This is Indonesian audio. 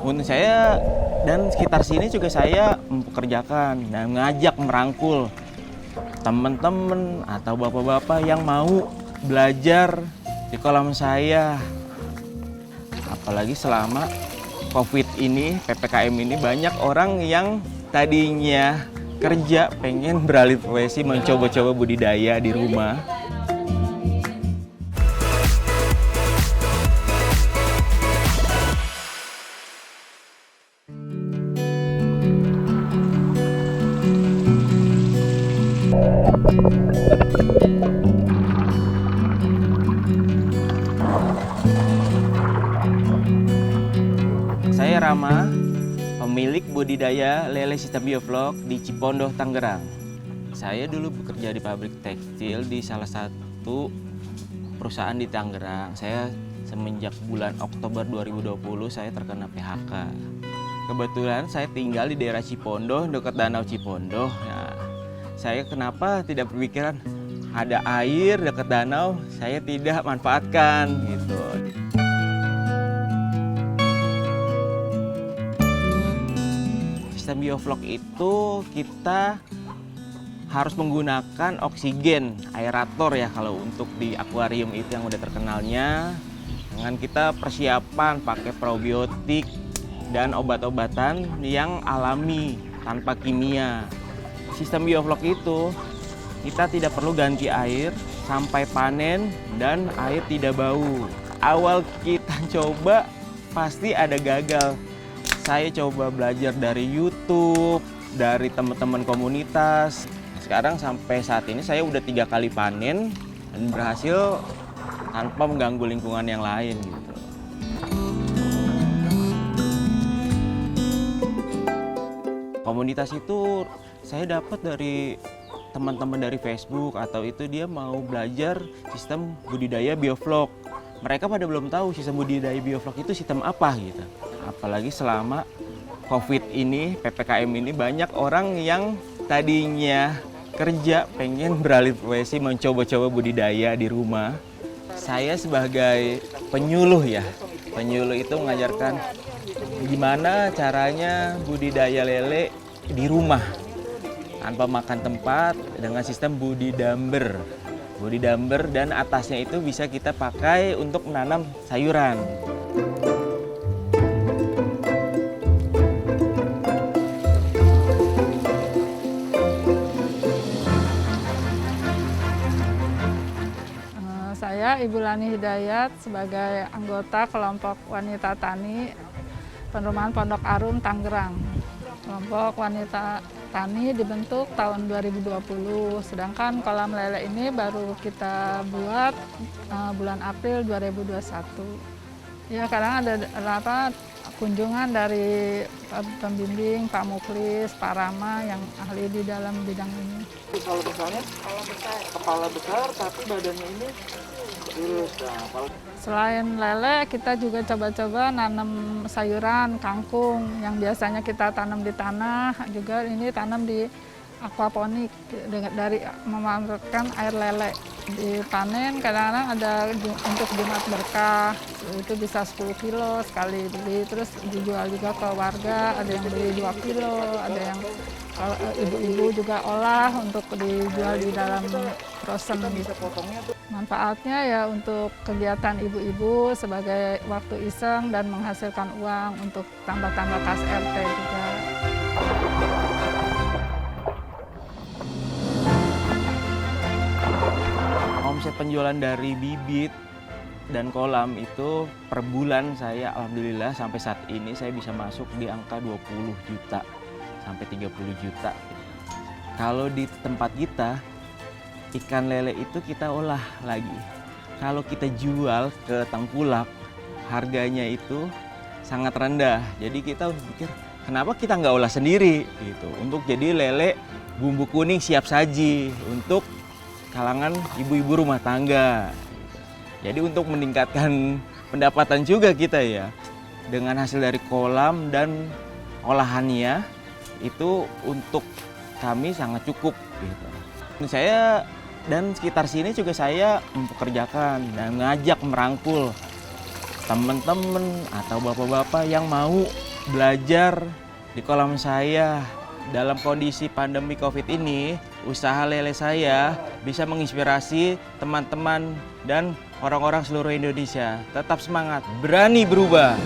Untuk saya dan sekitar sini juga saya mempekerjakan dan mengajak merangkul teman-teman atau bapak-bapak yang mau belajar di kolam saya. Apalagi selama COVID ini, PPKM ini banyak orang yang tadinya kerja pengen beralih profesi mencoba-coba budidaya di rumah. Saya Rama, pemilik budidaya lele sistem bioflok di Cipondoh, Tangerang. Saya dulu bekerja di pabrik tekstil di salah satu perusahaan di Tangerang. Saya semenjak bulan Oktober 2020 saya terkena PHK. Kebetulan saya tinggal di daerah Cipondoh, dekat Danau Cipondoh. Nah, saya kenapa tidak berpikiran ada air dekat danau, saya tidak manfaatkan gitu. Sistem bioflok itu kita harus menggunakan oksigen aerator ya kalau untuk di akuarium itu yang udah terkenalnya. Dengan kita persiapan pakai probiotik dan obat-obatan yang alami tanpa kimia. Sistem bioflok itu kita tidak perlu ganti air sampai panen dan air tidak bau. Awal kita coba pasti ada gagal. Saya coba belajar dari YouTube, dari teman-teman komunitas. Sekarang sampai saat ini saya udah 3 kali panen dan berhasil tanpa mengganggu lingkungan yang lain gitu. Komunitas itu saya dapat dari teman-teman dari Facebook atau itu dia mau belajar sistem budidaya bioflok. Mereka pada belum tahu sistem budidaya bioflok itu sistem apa gitu. Apalagi selama COVID ini, PPKM ini banyak orang yang tadinya kerja pengen beralih profesi mencoba-coba budidaya di rumah. Saya sebagai penyuluh ya, penyuluh itu mengajarkan gimana caranya budidaya lele di rumah tanpa makan tempat dengan sistem budidamber. Budidamber dan atasnya itu bisa kita pakai untuk menanam sayuran. Saya Ibu Lani Hidayat sebagai anggota kelompok wanita tani Perumahan Pondok Arum, Tangerang. Kelompok wanita tani dibentuk tahun 2020, sedangkan kolam lele ini baru kita buat bulan April 2021. Ya, kadang ada kunjungan dari pembimbing, Pak Muklis, Pak Rama yang ahli di dalam bidang ini. Kalau misalnya kepala besar tapi badannya ini lurus. Selain lele, kita juga coba-coba nanam sayuran, kangkung yang biasanya kita tanam di tanah, juga ini tanam di aquaponik dari memanfaatkan air lele. Dipanen kadang-kadang ada untuk Jumat berkah, itu bisa 10 kilo sekali beli, terus dijual juga ke warga, ada yang beli 2 kilo, ada yang kalau ibu-ibu juga olah untuk dijual di dalam frozen gitu. Manfaatnya ya untuk kegiatan ibu-ibu sebagai waktu iseng dan menghasilkan uang untuk tambah-tambah kas RT juga. Omset penjualan dari bibit dan kolam itu per bulan saya alhamdulillah sampai saat ini saya bisa masuk di angka 20 juta sampai 30 juta. Kalau di tempat kita ikan lele itu kita olah lagi. Kalau kita jual ke tengkulak harganya itu sangat rendah. Jadi kita pikir kenapa kita nggak olah sendiri gitu untuk jadi lele bumbu kuning siap saji untuk kalangan ibu-ibu rumah tangga. Jadi untuk meningkatkan pendapatan juga kita ya dengan hasil dari kolam dan olahannya itu untuk kami sangat cukup gitu. Saya dan sekitar sini juga saya mempekerjakan dan mengajak merangkul teman-teman atau bapak-bapak yang mau belajar di kolam saya. Dalam kondisi pandemi COVID ini, usaha lele saya bisa menginspirasi teman-teman dan orang-orang seluruh Indonesia. Tetap semangat, berani berubah.